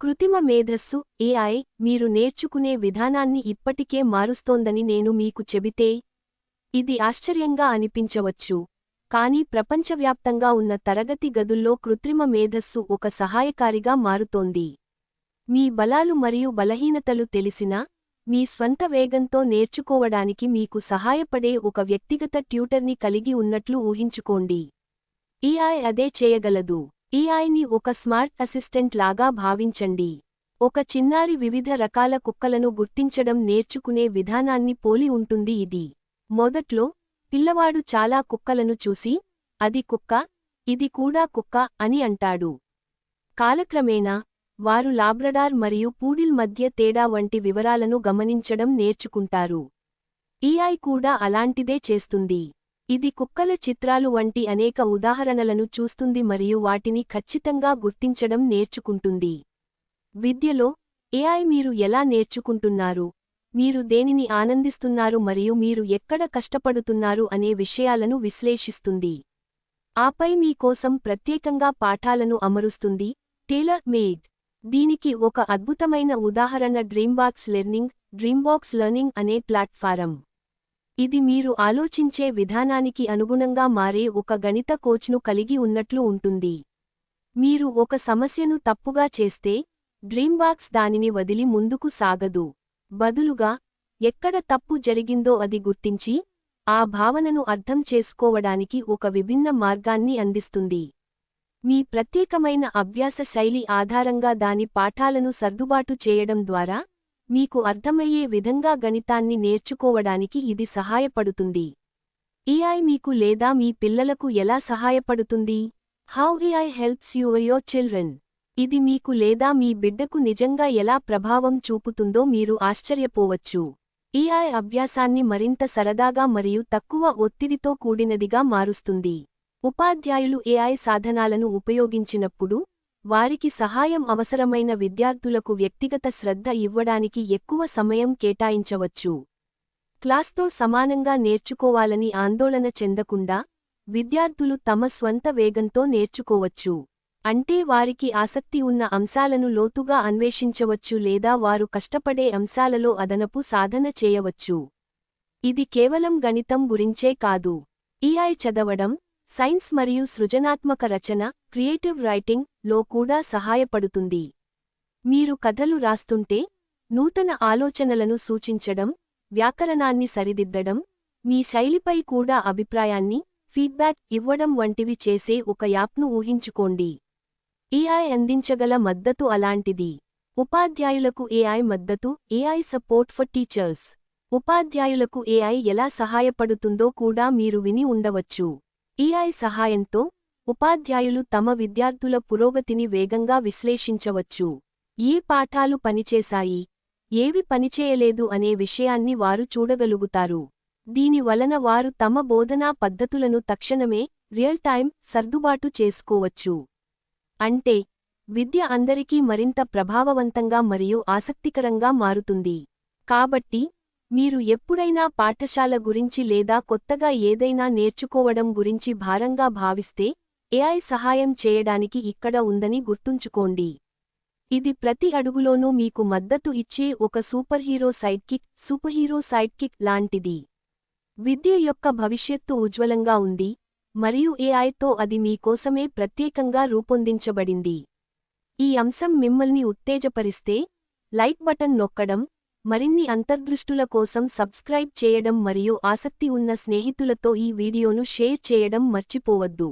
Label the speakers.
Speaker 1: కృత్రిమ మేధస్సు ఏఐ మీరు నేర్చుకునే విధానాన్ని ఇప్పటికే మారుస్తోందని నేను మీకు చెబితే ఇది ఆశ్చర్యంగా అనిపించవచ్చు, కానీ ప్రపంచవ్యాప్తంగా ఉన్న తరగతి గదుల్లో కృత్రిమ మేధస్సు ఒక సహాయకారిగా మారుతోంది. మీ బలాలు మరియు బలహీనతలు తెలిసినా, మీ స్వంత వేగంతో నేర్చుకోవడానికి మీకు సహాయపడే ఒక వ్యక్తిగత ట్యూటర్ని కలిగి ఉన్నట్లు ఊహించుకోండి. ఏఐ అదే చేయగలదు. ఏఐని ఒక స్మార్ట్ అసిస్టెంట్ లాగా భావించండి. ఒక చిన్నారి వివిధ రకాల కుక్కలను గుర్తించడం నేర్చుకునే విధానాన్ని పోలి ఉంటుంది ఇది. మొదట్లో, పిల్లవాడు చాలా కుక్కలను చూసి, అది కుక్క, ఇది కూడా కుక్క అని అంటాడు. కాలక్రమేణా, వారు లాబ్రడార్ మరియు పూడిల్ మధ్య తేడా వంటి వివరాలను గమనించడం నేర్చుకుంటారు. ఏఐ కూడా అలాంటిదే చేస్తుంది. ఇది కుక్కల చిత్రాలు వంటి అనేక ఉదాహరణలను చూస్తుంది మరియు వాటిని ఖచ్చితంగా గుర్తించడం నేర్చుకుంటుంది. విద్యలో, ఏఐ మీరు ఎలా నేర్చుకుంటున్నారు, మీరు దేనిని ఆనందిస్తున్నారు మరియు మీరు ఎక్కడ కష్టపడుతున్నారు అనే విషయాలను విశ్లేషిస్తుంది. ఆపై మీ కోసం ప్రత్యేకంగా పాఠాలను అమరుస్తుంది. Taylor made. దీనికి ఒక అద్భుతమైన ఉదాహరణ డ్రీమ్బాక్స్ లెర్నింగ్ అనే ప్లాట్ఫారం. ఇది మీరు ఆలోచించే విధానానికి అనుగుణంగా మారే ఒక గణిత కోచ్ను కలిగి ఉన్నట్లు ఉంటుంది. మీరు ఒక సమస్యను తప్పుగా చేస్తే, డ్రీమ్బాక్స్ దానిని వదిలి ముందుకు సాగదు. బదులుగా, ఎక్కడ తప్పు జరిగిందో అది గుర్తించి, ఆ భావనను అర్థం చేసుకోవడానికి ఒక విభిన్న మార్గాన్ని అందిస్తుంది. మీ ప్రత్యేకమైన అభ్యాస శైలి ఆధారంగా దాని పాఠాలను సర్దుబాటు చేయడం ద్వారా, మీకు అర్థమయ్యే విధంగా గణితాన్ని నేర్చుకోవడానికి ఇది సహాయపడుతుంది. ఏఐ మీకు లేదా మీ పిల్లలకు ఎలా సహాయపడుతుంది? How AI helps your children. ఇది మీకు లేదా మీ బిడ్డకు నిజంగా ఎలా ప్రభావం చూపుతుందో మీరు ఆశ్చర్యపోవచ్చు. ఏఐ అభ్యాసాన్ని మరింత సరదాగా మరియు తక్కువ ఒత్తిడితో కూడినదిగా మారుస్తుంది. ఉపాధ్యాయులు ఏఐ సాధనాలను ఉపయోగించినప్పుడు, వారికి సహాయం అవసరమైన విద్యార్థులకు వ్యక్తిగత శ్రద్ధ ఇవ్వడానికి ఎక్కువ సమయం కేటాయించవచ్చు. క్లాస్తో సమానంగా నేర్చుకోవాలని ఆందోళన చెందకుండా, విద్యార్థులు తమ స్వంత వేగంతో నేర్చుకోవచ్చు. అంటే వారికి ఆసక్తి ఉన్న అంశాలను లోతుగా అన్వేషించవచ్చు లేదా వారు కష్టపడే అంశాలలో అదనపు సాధన చేయవచ్చు. ఇది కేవలం గణితం గురించే కాదు. ఏఐ చదవడం, సైన్స్ మరియు సృజనాత్మక రచన క్రియేటివ్ రైటింగ్ లో కూడా సహాయపడుతుంది. మీరు కథలు రాస్తుంటే, నూతన ఆలోచనలను సూచించడం, వ్యాకరణాన్ని సరిదిద్దడం, మీ శైలిపై కూడా అభిప్రాయాన్ని, ఫీడ్బ్యాక్ ఇవ్వడం వంటివి చేసే ఒక యాప్ను ఊహించుకోండి. ఏఐ అందించగల మద్దతు అలాంటిది. ఉపాధ్యాయులకు ఏఐ మద్దతు ఏఐ సపోర్ట్ ఫర్ టీచర్స్. ఉపాధ్యాయులకు ఏఐ ఎలా సహాయపడుతుందో కూడా మీరు విని ఉండవచ్చు. ఏఐ సహాయంతో, ఉపాధ్యాయులు తమ విద్యార్థుల పురోగతిని వేగంగా విశ్లేషించవచ్చు. ఏ పాఠాలు పనిచేశాయి, ఏవి పనిచేయలేదు అనే విషయాన్ని వారు చూడగలుగుతారు. దీని వలన వారు తమ బోధనా పద్ధతులను తక్షణమే, రియల్ టైమ్ సర్దుబాటు చేసుకోవచ్చు. అంటే, విద్య అందరికీ మరింత ప్రభావవంతంగా మరియు ఆసక్తికరంగా మారుతుంది. కాబట్టి, మీరు ఎప్పుడైనా పాఠశాల గురించి లేదా కొత్తగా ఏదైనా నేర్చుకోవడం గురించి భారంగా భావిస్తే, ఏఐ సహాయం చేయడానికి ఇక్కడ ఉందని గుర్తుంచుకోండి. ఇది ప్రతి అడుగులోనూ మీకు మద్దతు ఇచ్చే ఒక సూపర్హీరో సైడ్కిక్ లాంటిది. విద్య యొక్క భవిష్యత్తు ఉజ్వలంగా ఉంది, మరియు ఏఐతో అది మీ కోసమే ప్రత్యేకంగా రూపొందించబడింది. ఈ అంశం మిమ్మల్ని ఉత్తేజపరిస్తే, లైక్ బటన్ నొక్కడం, మరిన్ని అంతర్దృష్టుల కోసం సబ్స్క్రైబ్ చేయడం మరియు ఆసక్తి ఉన్న స్నేహితులతో ఈ వీడియోను షేర్ చేయడం మర్చిపోవద్దు.